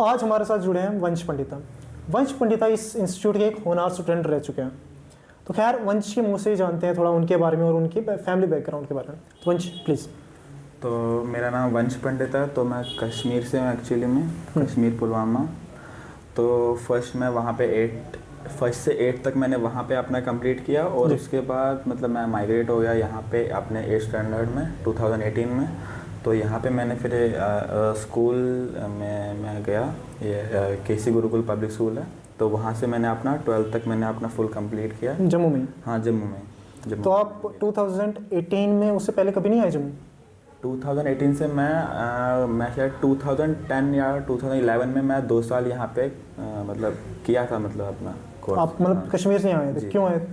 आज हमारे साथ जुड़े हैं वंश पंडिता। वंश पंडिता इस इंस्टीट्यूट के एक होनहार स्टूडेंट रह चुके हैं। तो खैर वंश के मुँह से ही जानते हैं थोड़ा उनके बारे में और उनकी फैमिली बैकग्राउंड के बारे में। तो वंश प्लीज़। तो मेरा नाम वंश पंडित है। तो मैं कश्मीर से हूँ एक्चुअली में, कश्मीर पुलवामा। तो फर्स्ट मैं वहाँ पे 1 से 8 तक मैंने वहाँ पे अपना कंप्लीट किया और उसके बाद मतलब मैं माइग्रेट हो गया यहाँ पे अपने 8th स्टैंडर्ड में 2018 में। तो यहाँ पे मैंने फिर स्कूल में मैं गया, ये केसी गुरुकुल पब्लिक स्कूल है। तो वहाँ से मैंने अपना 12th तक मैंने अपना फुल कंप्लीट किया। जम्मू में? हाँ जम्मू में। तो आप 2018 में, उससे पहले कभी नहीं आए जम्मू? 2018 से मैं शायद 2010 या 2011 में मैं 2 साल यहाँ पे मतलब किया था, मतलब अपना कोर्स। आप मतलब कश्मीर से आए थे? क्यों आए?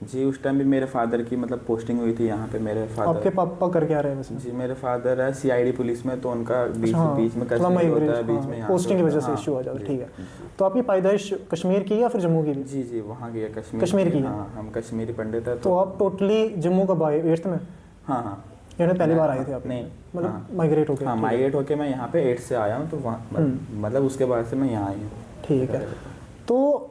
जी उस टाइम भी मेरे फादर की मतलब पोस्टिंग हुई थी यहाँ पे। मेरे फादर, आपके पापा कर क्या रहे हैं वैसे? जी मेरे फादर है CID पुलिस में, तो उनका बीच में कश्मीर होता है, बीच में यहाँ पोस्टिंग की वजह से इशू आ जाता है। ठीक है। तो आपकी पैदाइश कश्मीर की या फिर जम्मू की? जी वहाँ की है, कश्मीर की। हाँ हम कश्मीरी पंडित है। तो आप टोटली जम्मू कब आए? 8th में? हाँ यानी पहली बार आए थे आप? नहीं मतलब माइग्रेट होके? हाँ माइग्रेट होके मैं यहाँ पे 8 से आया हूँ। तो वहाँ मतलब उसके बाद से मैं यहाँ आई हूँ। ठीक है। तो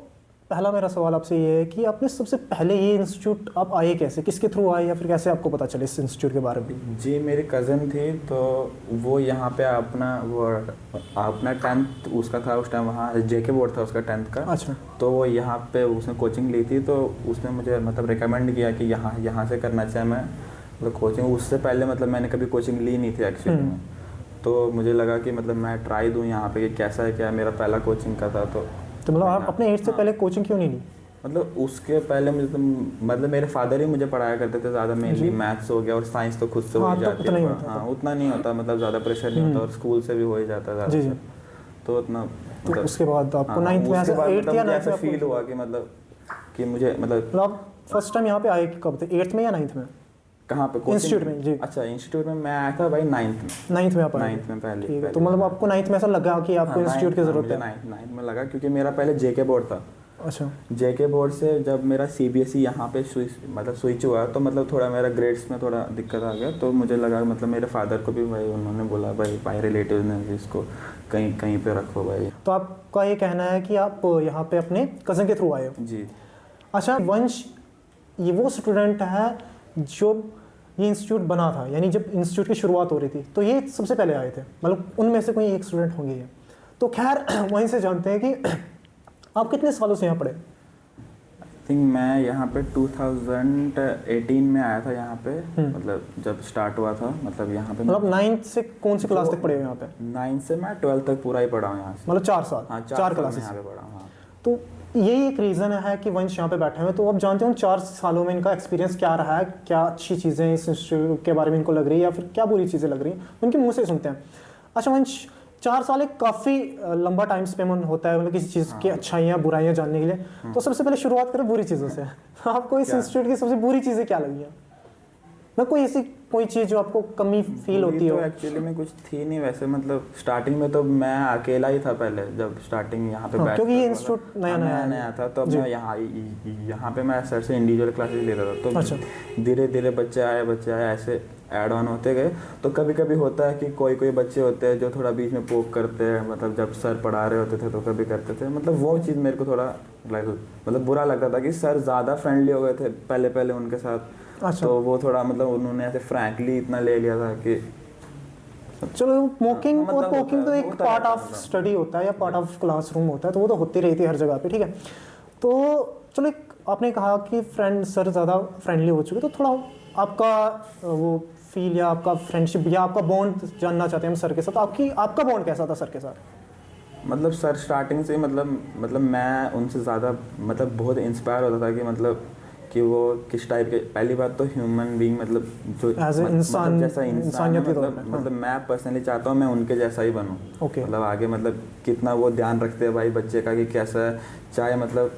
पहला मेरा सवाल आपसे ये है कि आपने सबसे पहले ये इंस्टीट्यूट आप आए कैसे, किसके थ्रू आए या फिर कैसे आपको पता चले इस इंस्टीट्यूट के बारे में? जी मेरी कज़न थी, तो वो यहाँ पे अपना 10th उसका था उस टाइम, वहाँ JK बोर्ड था उसका 10th का। अच्छा। तो वो यहाँ पे उसने कोचिंग ली थी, तो उसने मुझे मतलब रिकमेंड किया कि यहाँ से करना चाहिए मैं मतलब कोचिंग। उससे पहले मतलब मैंने कभी कोचिंग ली नहीं थी एक्चुअली में। तो मुझे लगा कि मतलब मैं ट्राई दूँ यहाँ पे कि कैसा है क्या। मेरा पहला कोचिंग का था। तो मतलब आप अपने 8 से पहले कोचिंग क्यों नहीं ली? मतलब उसके पहले मुझे मतलब मेरे फादर ही मुझे पढ़ाया करते थे ज़्यादा, मेनली मैथ्स हो गया और साइंस तो खुद से हो ही जाती है। हाँ उतना नहीं होता, मतलब ज़्यादा प्रेशर नहीं होता और स्कूल से भी हो ही जाता था ज़्यादा। तो उतना मतलब उसके बाद आपको 9th में ऐसा फील हुआ कि मतलब कि मुझे मतलब आप फर्स्ट टाइम यहाँ पे आए कब थे? 8th में या 9th में? कहाँ पे? इंस्टीट्यूट में? जी। अच्छा इंस्टीट्यूट में मैं आया था भाई 9th में आप आए? 9th में पहले। ठीक है। तो मतलब आपको 9th में ऐसा लगा कि आपको इंस्टीट्यूट की ज़रूरत है? 9th में लगा क्योंकि मेरा पहले JK बोर्ड था। अच्छा। JK बोर्ड से जब मेरा CBSE यहाँ पे स्विच हुआ तो मतलब थोड़ा मेरा ग्रेड्स में थोड़ा दिक्कत आ गया। तो मुझे लगा मतलब मेरे फादर को भी भाई उन्होंने बोला भाई रिलेटिव ने इसको कहीं पे रखो भाई। तो आपका ये कहना है कि आप यहाँ पे अपने कज़न के थ्रू आए हो? जी। अच्छा वंश ये वो स्टूडेंट है जो ये इंस्टीट्यूट बना था, यानी जब इंस्टीट्यूट की शुरुआत हो रही थी तो ये सबसे पहले आए थे, मतलब उनमें से कोई एक स्टूडेंट होंगे ये। तो खैर वहीं से जानते हैं कि आप कितने सालों से यहाँ पढ़े? आई थिंक मैं यहाँ पे 2018 में आया था यहाँ पे, मतलब जब स्टार्ट हुआ था मतलब यहाँ पे। मतलब 9th से कौन सी क्लास तक पढ़े हो यहाँ पे? 9th से मैं 12th तक पूरा ही पढ़ा हूँ यहाँ से। मतलब 4 साल? हाँ 4 क्लासेस यहाँ पे पढ़ा हूँ। हाँ। तो यही एक रीज़न है कि वंश यहाँ पे बैठे हुए। तो आप जानते हो 4 सालों में इनका एक्सपीरियंस क्या रहा है, क्या अच्छी चीज़ें इस इंस्टीट्यूट के बारे में इनको लग रही है या फिर क्या बुरी चीज़ें लग रही हैं, उनके मुंह से सुनते हैं। अच्छा वंश, 4 साल एक काफ़ी लंबा टाइम स्पेन होता है मतलब किसी चीज़ की अच्छाइयाँ बुराइयाँ जानने के लिए। तो सबसे पहले शुरुआत करें बुरी चीज़ों से। आपको इस इंस्टीट्यूट की सबसे बुरी चीज़ें क्या लगी हैं? ना कोई चीज़ जो आपको कमी फील होती है? तो एक्चुअली में कुछ थी नहीं वैसे, मतलब स्टार्टिंग में तो मैं अकेला ही था पहले जब स्टार्टिंग यहाँ पे बैठ, क्योंकि ये इंस्टीट्यूट नया था। तो मैं यहाँ पे मैं सर से इंडिविजुअल क्लासेस ले रहा था। तो अच्छा। धीरे धीरे बच्चे आए ऐसे ऐड ऑन होते गए। तो कभी कभी होता है कि कोई बच्चे होते हैं जो थोड़ा बीच में पोक करते हैं, मतलब जब सर पढ़ा रहे होते थे तो कभी करते थे। मतलब वो चीज़ मेरे को थोड़ा मतलब बुरा लगता था कि सर ज़्यादा फ्रेंडली हो गए थे पहले उनके साथ। अच्छा। तो वो थोड़ा मतलब उन्होंने ऐसे फ्रैंकली इतना ले लिया था कि चलो मोकिंग और पोकिंग तो एक पार्ट ऑफ स्टडी होता है या पार्ट ऑफ क्लासरूम होता है, तो वो तो होती रहती है हर जगह पे। ठीक है। तो चलो एक आपने कहा कि सर ज़्यादा फ्रेंडली हो चुके, तो थोड़ा आपका वो फील या आपका फ्रेंडशिप या आपका बॉन्ड जानना चाहते हैं हम सर के साथ। आपका बॉन्ड कैसा था सर के साथ? मतलब सर स्टार्टिंग से मतलब मैं उनसे ज़्यादा मतलब बहुत इंस्पायर होता था कि मतलब कि वो किस टाइप के। पहली बात तो ह्यूमन बीइंग मतलब जो इंसान जैसा इंसान है, मतलब मैं पर्सनली चाहता हूँ मैं उनके जैसा ही बनूँ। मतलब आगे मतलब कितना वो ध्यान रखते हैं भाई बच्चे का कि कैसा है, चाहे मतलब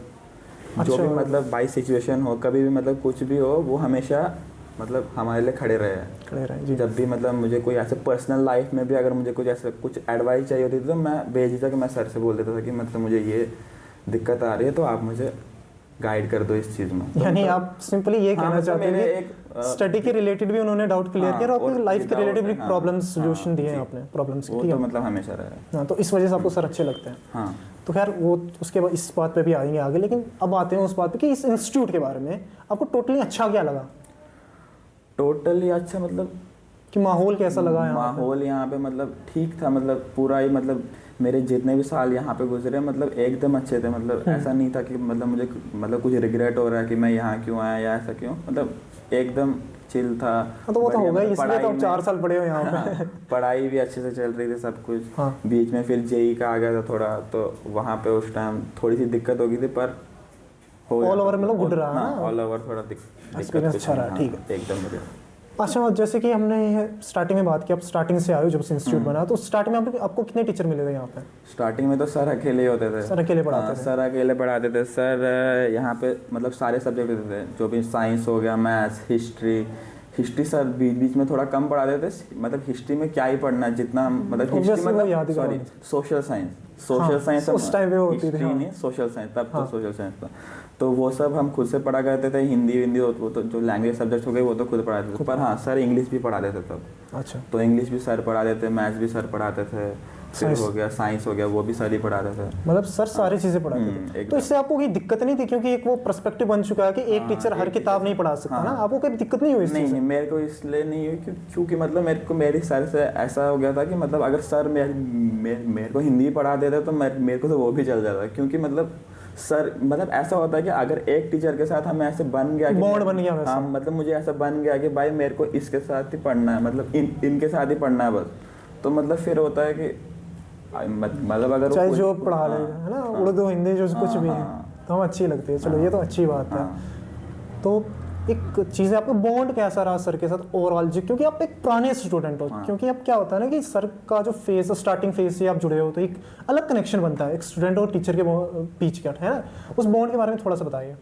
जो भी मतलब बाई सिचुएशन हो, कभी भी मतलब कुछ भी हो, वो हमेशा मतलब हमारे लिए खड़े रहे। जब भी मतलब मुझे कोई ऐसे पर्सनल लाइफ में भी अगर मुझे कुछ एडवाइस चाहिए होती थी तो मैं बेझिझक मैं सर से बोल देता था कि मतलब मुझे ये दिक्कत आ रही है तो आप मुझे गाइड कर दो इस चीज़ में। तो यानी मतलब- आप सिंपली ये हाँ, कहना मतलब चाहते मेरे हैं एक, कि स्टडी के रिलेटेड भी उन्होंने डाउट क्लियर हाँ, किया और और अपनी लाइफ के without- रिलेटेड भी हाँ, प्रॉब्लम हाँ, सोल्यूशन दिए हैं जी। आपने प्रॉब्लम्स के, वो ठीक तो है। मतलब हमेशा रहा है। हाँ, तो इस वजह से आपको सर अच्छे लगते हैं। हाँ, तो खैर वो उसके बाद इस बात पे भी आएंगे आगे, लेकिन अब आते हैं उस बात पे कि इस इंस्टीट्यूट के बारे में आपको टोटली अच्छा क्या लगा, टोटली अच्छा मतलब कि माहौल कैसा लगा यहाँ पे? माहौल यहाँ पे मतलब ठीक था, मतलब पूरा ही मतलब मेरे जितने भी साल यहाँ पे गुजरे मतलब एकदम अच्छे थे। मतलब ऐसा नहीं था कि मतलब मुझे मतलब कुछ रिग्रेट हो रहा है कि मैं यहाँ क्यों आया या ऐसा क्यों, मतलब एकदम चिल था। हाँ, तो वो तो बढ़िया, होगा ही, मतलब इसलिए तो आप पढ़ाई 4 में- साल पढ़े हो यहाँ पे। हाँ, पढ़ाई भी अच्छे से चल रही थी सब कुछ। हाँ। बीच में फिर जेई का आ गया था थोड़ा, तो वहाँ पे उस टाइम थोड़ी सी दिक्कत हो गई थी, पर All over मतलब गुड रहा है ना? ऑल ओवर थोड़ा दिक्कत Experience कुछ अच्छा रहा, नहीं, ठीक हाँ, एकदम बढ़िया। अच्छा, जैसे कि हमने स्टार्टिंग में बात की, आप स्टार्टिंग से आए हो जब से इंस्टीट्यूट बना, तो स्टार्टिंग में आपको कितने टीचर मिले थे यहाँ पे? स्टार्टिंग में तो सर अकेले ही होते थे। सर अकेले पढ़ाते हाँ, थे? सर अकेले पढ़ाते थे। सर यहाँ पे मतलब सारे सब्जेक्ट होते थे, जो भी साइंस हो गया, मैथ्स, हिस्ट्री सर बीच बीच में थोड़ा कम पढ़ाते थे। मतलब हिस्ट्री में क्या ही पढ़ना है, जितना मतलब हिस्ट्री Obviously वो याद मतलब ही सॉरी करवानी सोशल साइंस, हाँ, सोशल साइंस उस टाइम पे होती थी, हिस्ट्री हाँ। नहीं सोशल साइंस, तब हाँ। तो सोशल साइंस था। तो वो सब हम खुद से पढ़ा करते थे। हिंदी वो तो जो लैंग्वेज सब्जेक्ट हो गए वो तो खुद पढ़ाते थे, पर हाँ सर इंग्लिश भी पढ़ाते थे तब। अच्छा, तो इंग्लिश भी सर पढ़ाते थे, मैथ्स भी सर पढ़ाते थे, फिर Science- हो गया साइंस हो गया, वो भी सर ही पढ़ाते थे। मतलब सर सारी चीज़ें पढ़ाते थे। एकदम। तो इससे आपको कोई दिक्कत नहीं थी, क्योंकि एक वो पर्सपेक्टिव बन चुका है कि एक हाँ, टीचर हर एक किताब teacher- नहीं पढ़ा सकता हाँ। ना, आपको कोई दिक्कत नहीं हुई इस नहीं चीज़ से? नहीं, मेरे को इसलिए नहीं हुई क्योंकि मतलब मेरे सर से ऐसा हो गया था कि मतलब अगर सर मेरे को हिंदी पढ़ा देते तो मेरे को तो वो भी चल जाता, क्योंकि मतलब सर मतलब ऐसा होता है कि अगर एक टीचर के साथ हमें ऐसे बन गया कि Bond बन गया वैसा। हाँ, मतलब मुझे ऐसा बन गया कि भाई मेरे को इसके साथ ही पढ़ना है, मतलब इनके साथ ही पढ़ना है बस। तो मतलब फिर होता है कि मतलब अगर वो चाहे कुछ- जो पढ़ा ले, हाँ, है ना, हाँ, उर्दू हिंदी जो कुछ भी है, हाँ, तो हम अच्छी लगती है। चलो ये तो अच्छी बात है। हाँ। तो एक चीज़ है, आपका बॉन्ड कैसा रहा सर के साथ ओवरऑल जी, क्योंकि आप एक पुराने स्टूडेंट हो, हाँ। क्योंकि अब क्या होता है ना कि सर का जो फेज स्टार्टिंग फेज से आप जुड़े हो, तो एक अलग कनेक्शन बनता है एक स्टूडेंट और टीचर के बीच का, है ना? उस बॉन्ड के बारे में थोड़ा सा बताइए,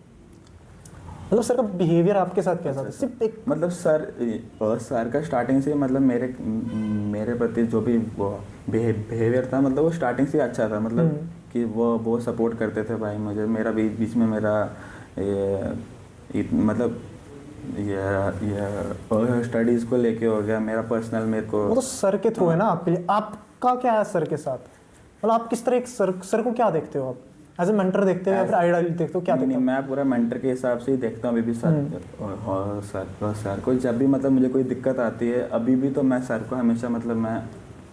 मतलब सर का बिहेवियर आपके साथ कैसा था? सिर्फ एक मतलब सर का स्टार्टिंग से मतलब मेरे प्रति जो भी वो बिहेवियर था, मतलब वो स्टार्टिंग से अच्छा था। मतलब कि वो सपोर्ट करते थे भाई मुझे, मेरा बीच में मेरा मतलब ये स्टडीज़ को लेके हो गया, मेरा पर्सनल मेरे को वो तो सर के थ्रू है ना आपके लिए। आपका क्या है सर के साथ, मतलब आप किस तरह एक सर को क्या देखते हो? आप एज ए मेंटर देखते हो या फिर आइडल देखते हो, क्या नहीं, देखते हो? मैं पूरा मेंटर के हिसाब से ही देखता हूँ अभी भी सर। और सर को जब भी मतलब मुझे कोई दिक्कत आती है अभी भी, तो मैं सर को हमेशा मतलब मैं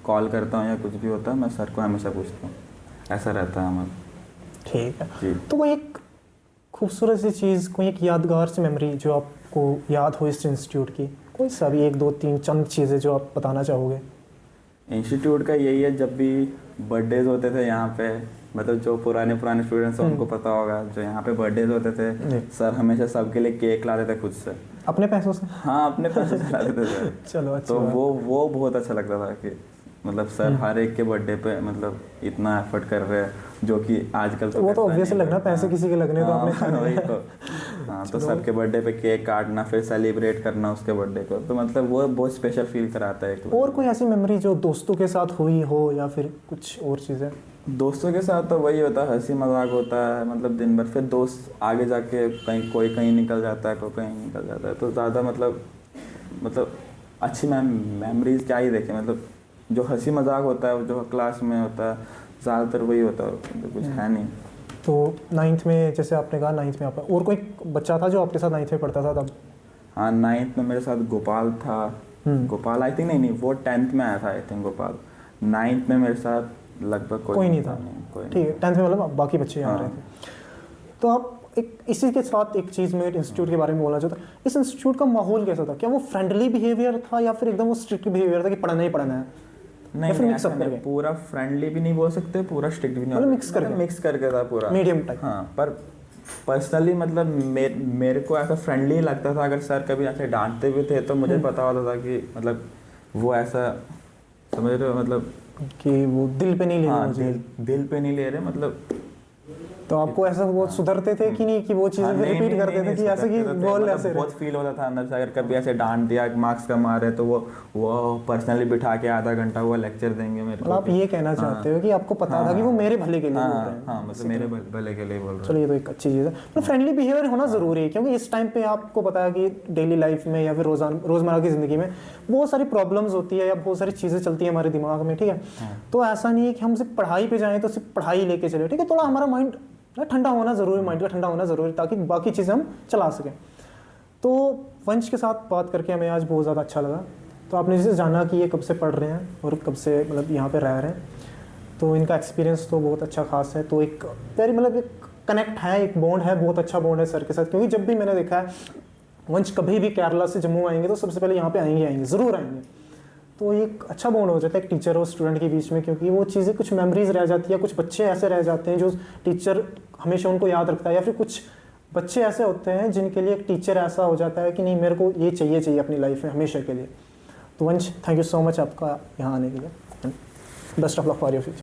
कॉल करता हूँ या कुछ भी होता है मैं सर को हमेशा पूछता हूँ, ऐसा रहता है हमारा। ठीक है। जी। तो कोई एक खूबसूरत सी चीज़, कोई एक यादगार सी मेमोरी जो आपको याद हो इस इंस्टीट्यूट की, कोई सा भी 1 2 3 चंद चीज़ें जो आप बताना चाहोगे? इंस्टीट्यूट का यही है, जब भी बर्थडेज होते थे यहाँ पे, मतलब जो पुराने स्टूडेंट्स हैं उनको पता होगा, जो यहाँ पे बर्थडेज होते थे जी। सर हमेशा सबके लिए केक लाते थे खुद से। अपने पैसों से? हाँ, अपने पैसे से लाते थे सर। चलो अच्छा। तो वो बहुत अच्छा लगता था कि मतलब सर हर एक के बर्थडे पे मतलब इतना एफर्ट कर रहे हैं, जो कि आजकल वो तो करता ऑब्वियसली नहीं है। लगना, पैसे किसी के लगने तो आपने हाँ, वही तो। हाँ, तो सबके बर्थडे पे केक काटना, फिर सेलिब्रेट करना उसके बर्थडे को, तो मतलब वो बहुत स्पेशल फील कराता है एक। और कोई ऐसी मेमोरी जो दोस्तों के साथ हुई हो या फिर कुछ और चीज़ें? दोस्तों के साथ तो वही होता है, हंसी मजाक होता है मतलब दिन भर। फिर दोस्त आगे जाके कोई कहीं निकल जाता है, कोई कहीं निकल जाता है, तो ज़्यादा मतलब अच्छी मेमोरीज क्या ही देखें। मतलब जो हंसी मजाक होता है जो क्लास में होता है ज़्यादातर वही होता है, मतलब कुछ है नहीं। तो 9th में जैसे आपने कहा 9th में आप, और कोई बच्चा था जो आपके साथ 9th में पढ़ता था तब? हाँ, 9th में मेरे साथ गोपाल था। गोपाल आई थिंक नहीं वो 10th में आया था आई थिंक गोपाल। 9th में मेरे साथ लगभग कोई नहीं था। ठीक है, 10th में मतलब बाकी बच्चे आ रहे थे। तो आप एक इसी के साथ एक चीज़ में इंस्टीट्यूट के बारे में बोलना चाहता हूँ, इस इंस्टीट्यूट का माहौल कैसा था? क्या वो फ्रेंडली बिहेवियर था या फिर एकदम वो स्ट्रिक्ट बिहेवियर था कि पढ़ना ही पढ़ना है? नहीं, फिर मिक्स अप ऐसा नहीं, करके? पूरा फ्रेंडली भी नहीं बोल सकते, पूरा स्ट्रिक्ट भी नहीं, मतलब मिक्स करके? मिक्स करके था पूरा, मीडियम टाइप। हाँ, पर पर्सनली मतलब मेरे को ऐसा फ्रेंडली लगता था। अगर सर कभी ऐसे डांटते भी थे तो मुझे पता होता था कि मतलब वो ऐसा, समझ रहे हो, मतलब कि वो दिल पे नहीं ले रहे हाँ, मुझे। दिल पे नहीं ले रहे, मतलब तो आपको ऐसा वो सुधरते थे कि नहीं कि वो चीज़ें नहीं, रिपीट नहीं, करते नहीं, थे कि ऐसे कि सुधरते थे, बोल मतलब ऐसे बहुत फील होता था अंदर से, अगर कभी ऐसे डांट दिया, मार्क्स कम आ रहे तो वो पर्सनली बिठा के आधा घंटा वो लेक्चर देंगे मेरे मतलब आप ये कहना चाहते हो कि आपको पता था कि वो मेरे भले के लिए बोल रहे हैं। हाँ, मतलब मेरे भले के लिए बोल रहे हैं। चलो ये तो एक अच्छी चीज़ है। तो फ्रेंडली बिहेवियर होना ज़रूरी है, क्योंकि इस टाइम पे आपको पता है कि डेली लाइफ में या फिर रोज़मर्रा की ज़िंदगी में बहुत सारी प्रॉब्लम्स होती है या बहुत सारी चीज़ें चलती है हमारे दिमाग में, ठीक है। तो ऐसा नहीं है कि हम सिर्फ पढ़ाई पे जाएं तो सिर्फ पढ़ाई लेके चले, ठीक है। थोड़ा हमारा माइंड ठंडा होना ज़रूरी, माइंड का ठंडा होना ज़रूरी, ताकि बाकी चीज़ें हम चला सकें। तो वंश के साथ बात करके हमें आज बहुत ज़्यादा अच्छा लगा। तो आपने जैसे जाना कि ये कब से पढ़ रहे हैं और कब से मतलब यहाँ पे रह रहे हैं, तो इनका एक्सपीरियंस तो बहुत अच्छा खास है। तो एक वेरी मतलब एक कनेक्ट है, एक बॉन्ड है, बहुत अच्छा बॉन्ड है सर के साथ। क्योंकि जब भी मैंने देखा है वंश कभी भी केरला से जम्मू आएंगे तो सबसे पहले यहाँ पे आएंगे ज़रूर आएंगे। तो एक अच्छा बॉन्ड हो जाता है एक टीचर और स्टूडेंट के बीच में, क्योंकि वो चीज़ें कुछ मेमोरीज रह जाती है, कुछ बच्चे ऐसे रह जाते हैं जो टीचर हमेशा उनको याद रखता है, या फिर कुछ बच्चे ऐसे होते हैं जिनके लिए एक टीचर ऐसा हो जाता है कि नहीं मेरे को ये चाहिए अपनी लाइफ में हमेशा के लिए। तो वंश थैंक यू सो मच आपका यहाँ आने के लिए, best of luck for your future.